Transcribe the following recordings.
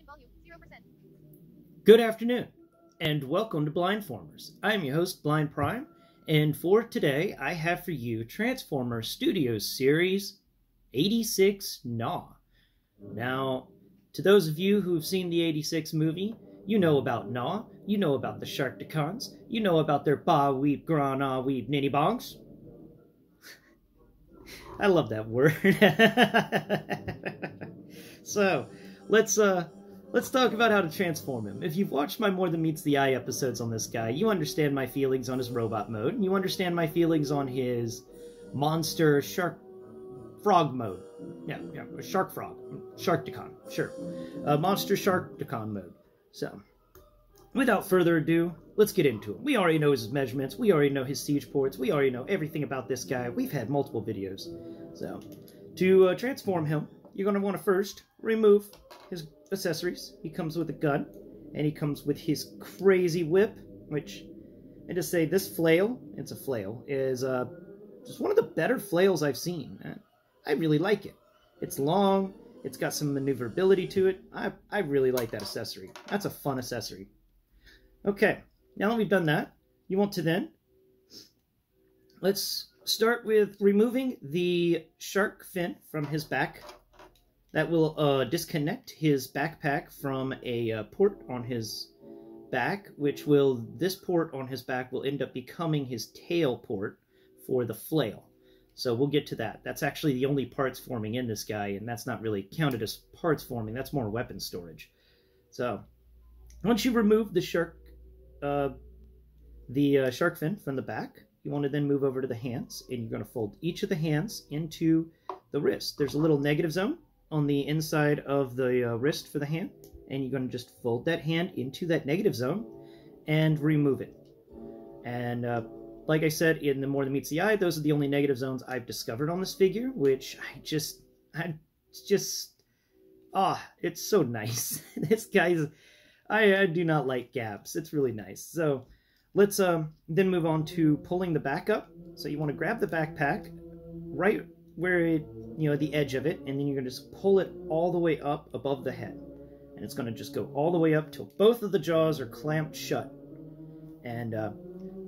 volume 0%. Good afternoon, and welcome to Blindformers. I am your host, Blind Prime, and for today, I have for you Transformers Studios Series 86 Gnaw. Now, to those of you who've seen the 86 movie, you know about Gnaw, you know about the Sharkticons, you know about their Bah-weep-graan-Gnaw-weep-ninny-bongs. I love that word. So, let's talk about how to transform him. If you've watched my More Than Meets the Eye episodes on this guy, you understand my feelings on his robot mode, and you understand my feelings on his monster shark frog mode. Yeah, shark frog. Sharkticon, sure. Monster Sharkticon mode. So, without further ado, let's get into it. We already know his measurements, we already know his siege ports, we already know everything about this guy. We've had multiple videos. So, to transform him, you're going to want to first remove his accessories. He comes with a gun, and he comes with his crazy whip, which, I just say, this flail, it's a flail, is just one of the better flails I've seen. I really like it. It's long, it's got some maneuverability to it. I really like that accessory. That's a fun accessory. Okay, now that we've done that, you want to then, let's start with removing the shark fin from his back. That will disconnect his backpack from a port on his back, this port on his back will end up becoming his tail port for the flail. So we'll get to that. That's actually the only parts forming in this guy, and that's not really counted as parts forming. That's more weapon storage. So once you remove the shark fin from the back, you want to then move over to the hands, and you're going to fold each of the hands into the wrist. There's a little negative zone on the inside of the wrist for the hand, and you're going to just fold that hand into that negative zone and remove it. And like I said in the More Than Meets the Eye, those are the only negative zones I've discovered on this figure, which it's so nice. This guy's, I do not like gaps. It's really nice. So let's then move on to pulling the back up. So you want to grab the backpack right where it, the edge of it, and then you're going to just pull it all the way up above the head. And it's going to just go all the way up till both of the jaws are clamped shut. And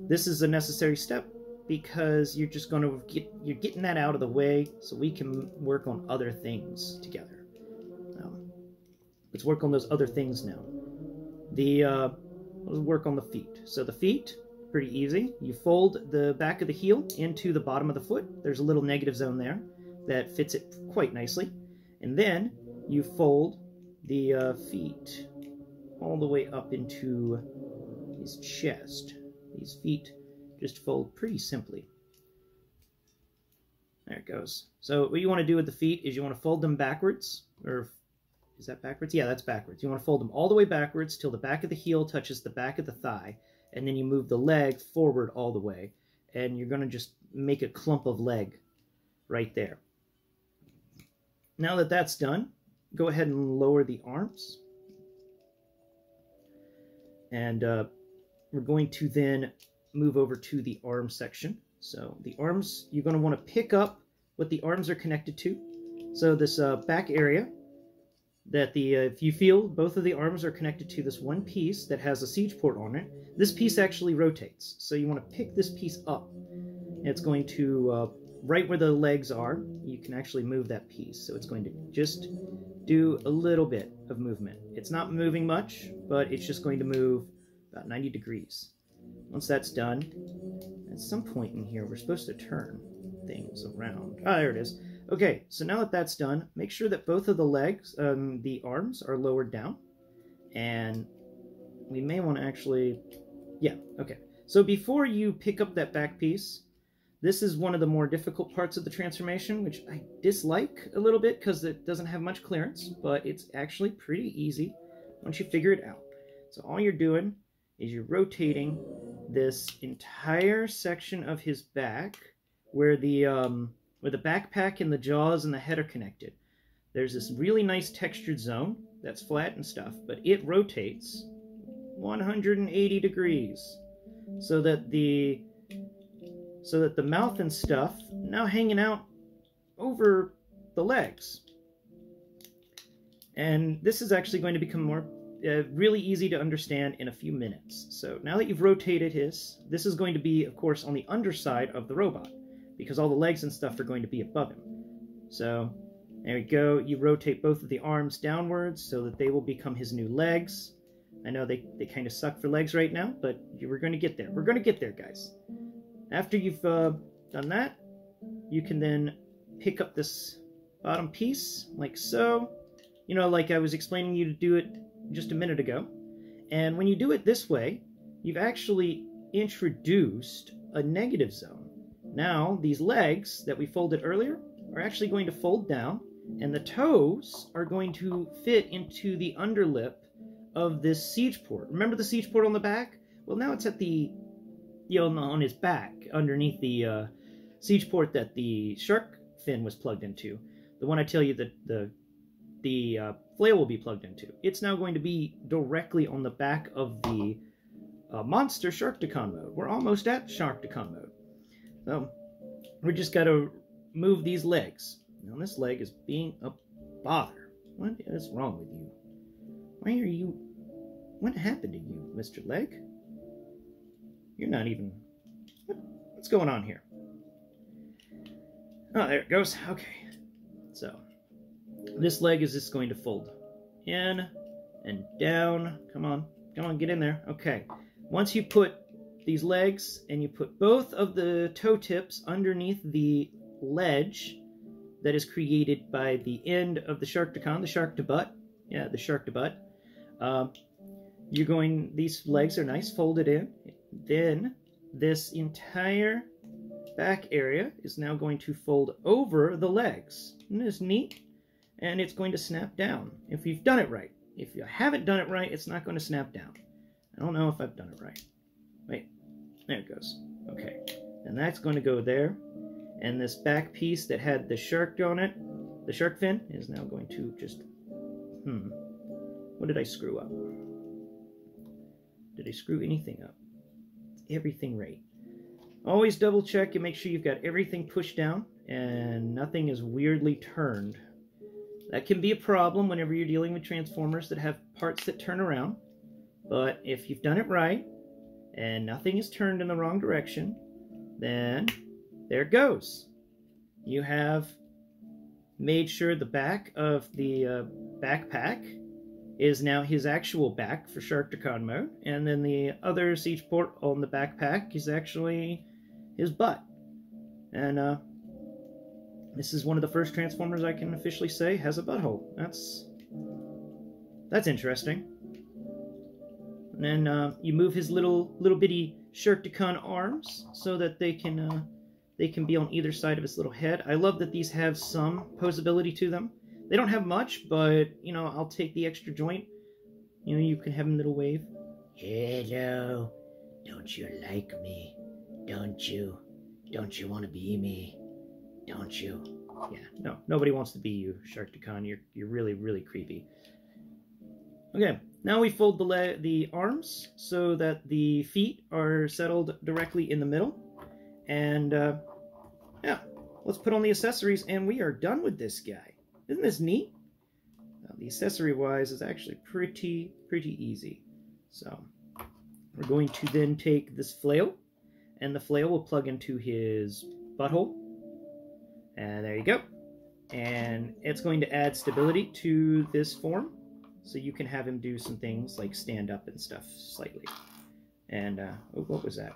this is a necessary step because you're just going to you're getting that out of the way so we can work on other things together. Let's work on those other things now. Let's work on the feet. So the feet, pretty easy. You fold the back of the heel into the bottom of the foot. There's a little negative zone there that fits it quite nicely. And then you fold the feet all the way up into his chest. These feet just fold pretty simply. There it goes. So what you want to do with the feet is you want to fold them backwards, or is that backwards? Yeah, that's backwards. You want to fold them all the way backwards till the back of the heel touches the back of the thigh, and then you move the leg forward all the way, and you're going to just make a clump of leg right there. Now that that's done, go ahead and lower the arms. And we're going to then move over to the arm section. So the arms, you're going to want to pick up what the arms are connected to. So this back area, that if you feel both of the arms are connected to this one piece that has a siege port on it, this piece actually rotates. So you want to pick this piece up. And it's going to, right where the legs are, you can actually move that piece. So it's going to just do a little bit of movement. It's not moving much, but it's just going to move about 90 degrees. Once that's done, at some point in here, we're supposed to turn things around. Ah, there it is. Okay, so now that that's done, make sure that both of the legs, the arms, are lowered down. And we may want to actually, yeah, okay. So before you pick up that back piece, this is one of the more difficult parts of the transformation, which I dislike a little bit because it doesn't have much clearance, but it's actually pretty easy once you figure it out. So all you're doing is you're rotating this entire section of his back where the backpack and the jaws and the head are connected. There's this really nice textured zone that's flat and stuff, but it rotates 180 degrees so that the mouth and stuff now hanging out over the legs. And this is actually going to become more really easy to understand in a few minutes. So now that you've rotated this is going to be, of course, on the underside of the robot, because all the legs and stuff are going to be above him. So there we go. You rotate both of the arms downwards so that they will become his new legs. I know they kind of suck for legs right now, but we're going to get there. We're going to get there, guys. After you've done that, you can then pick up this bottom piece, like so. You know, like I was explaining you to do it just a minute ago. And when you do it this way, you've actually introduced a negative zone. Now, these legs that we folded earlier are actually going to fold down, and the toes are going to fit into the underlip of this siege port. Remember the siege port on the back? Well, now it's at the, you know, on his back, underneath the siege port that the shark fin was plugged into. The one I tell you that the flail will be plugged into. It's now going to be directly on the back of the monster Sharkticon mode. We're almost at Sharkticon mode. So, we just got to move these legs. Now, this leg is being a bother. What is wrong with you? Why are you... What happened to you, Mr. Leg? You're not even... What's going on here? Oh, there it goes. Okay. So, this leg is just going to fold in and down. Come on. Come on, get in there. Okay. Once you put these legs and you put both of the toe tips underneath the ledge that is created by the end of the Sharkticon, the shark to butt. Yeah, the shark to butt. These legs are nice folded in. Then this entire back area is now going to fold over the legs. Isn't this neat? And it's going to snap down if you've done it right. If you haven't done it right, it's not going to snap down. I don't know if I've done it right. Wait, there it goes. Okay, and that's going to go there. And this back piece that had the shark on it, the shark fin, is now going to just... What did I screw up? Did I screw anything up? Everything right. Always double check and make sure you've got everything pushed down and nothing is weirdly turned. That can be a problem whenever you're dealing with Transformers that have parts that turn around. But if you've done it right and nothing is turned in the wrong direction, then there it goes. You have made sure the back of the backpack is now his actual back for Sharkticon mode, and then the other siege port on the backpack is actually his butt. And this is one of the first Transformers I can officially say has a butthole. That's interesting. And then you move his little bitty Sharkticon arms so that they can be on either side of his little head. I love that these have some posability to them. They don't have much, but, you know, I'll take the extra joint. You know, you can have a little wave. Hello. Don't you like me? Don't you? Don't you want to be me? Don't you? Yeah, no, nobody wants to be you, Sharkticon. You're really, really creepy. Okay, now we fold the arms so that the feet are settled directly in the middle. And, yeah, let's put on the accessories, and we are done with this guy. Isn't this neat? The accessory-wise is actually pretty easy. So, we're going to then take this flail, and the flail will plug into his butthole. And there you go. And it's going to add stability to this form, so you can have him do some things like stand up and stuff slightly. And, oh, what was that?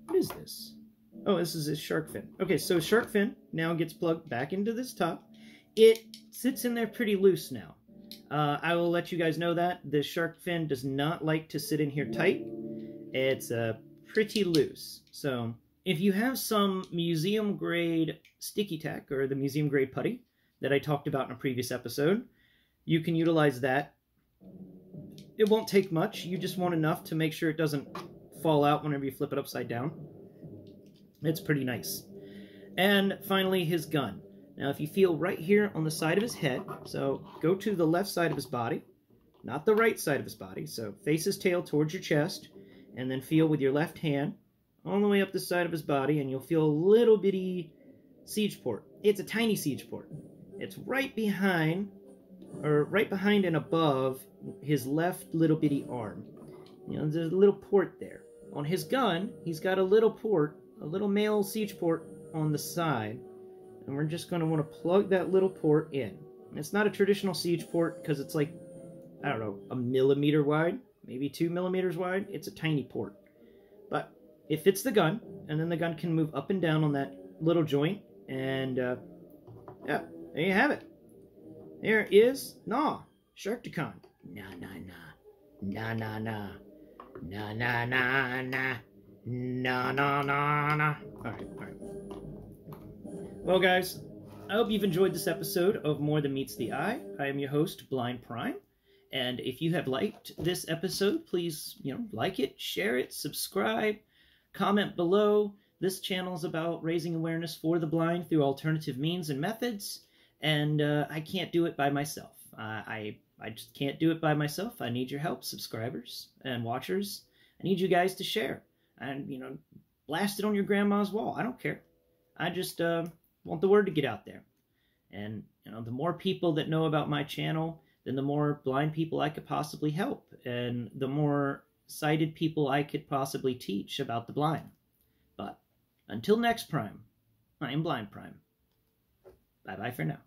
What is this? Oh, this is his shark fin. Okay, so shark fin now gets plugged back into this top. It sits in there pretty loose now. I will let you guys know that. The shark fin does not like to sit in here tight. It's pretty loose. So if you have some museum grade sticky tack or the museum grade putty that I talked about in a previous episode, you can utilize that. It won't take much. You just want enough to make sure it doesn't fall out whenever you flip it upside down. It's pretty nice. And finally, his gun. Now, if you feel right here on the side of his head, so go to the left side of his body, not the right side of his body, so face his tail towards your chest, and then feel with your left hand all the way up the side of his body, and you'll feel a little bitty siege port. It's a tiny siege port. It's right behind or right behind and above his left little bitty arm. You know, there's a little port there. On his gun, he's got a little port, a little male siege port on the side, and we're just going to want to plug that little port in. It's not a traditional siege port because it's like, I don't know, 1 millimeter wide, maybe 2 millimeters wide. It's a tiny port. But it fits the gun, and then the gun can move up and down on that little joint, and yeah, there you have it. There is Gnaw, Sharkticon. Na na na, na na na, na na na na, na na na na. Alright. Well, guys, I hope you've enjoyed this episode of More Than Meets the Eye. I am your host, Blind Prime. And if you have liked this episode, please, like it, share it, subscribe, comment below. This channel is about raising awareness for the blind through alternative means and methods, and I can't do it by myself. I just can't do it by myself. I need your help, subscribers and watchers. I need you guys to share and, blast it on your grandma's wall. I don't care. I just want the word to get out there. And, the more people that know about my channel, then the more blind people I could possibly help, and the more sighted people I could possibly teach about the blind. But until next Prime, I am Blind Prime. Bye-bye for now.